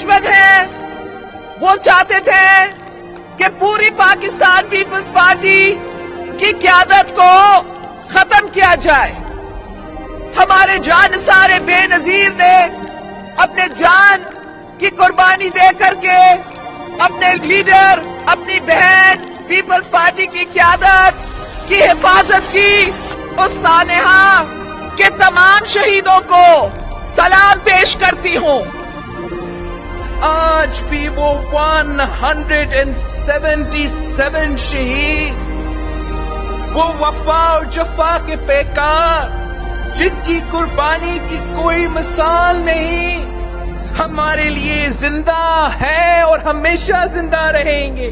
دشمن ہیں وہ چاہتے تھے کہ پوری پاکستان پیپلز پارٹی کی قیادت کو ختم کیا جائے. ہمارے جانثار بے نظیر نے اپنے جان کی قربانی دے کر کے اپنے لیڈر، اپنی بہن پیپلز پارٹی کی قیادت کی حفاظت کی. اس سانحہ کے تمام شہیدوں کو سلام پیش کرتی ہوں. آج بھی وہ 177 شہید، وہ وفا اور جفا کے پیکار جن کی قربانی کی کوئی مثال نہیں، ہمارے لیے زندہ ہے اور ہمیشہ زندہ رہیں گے.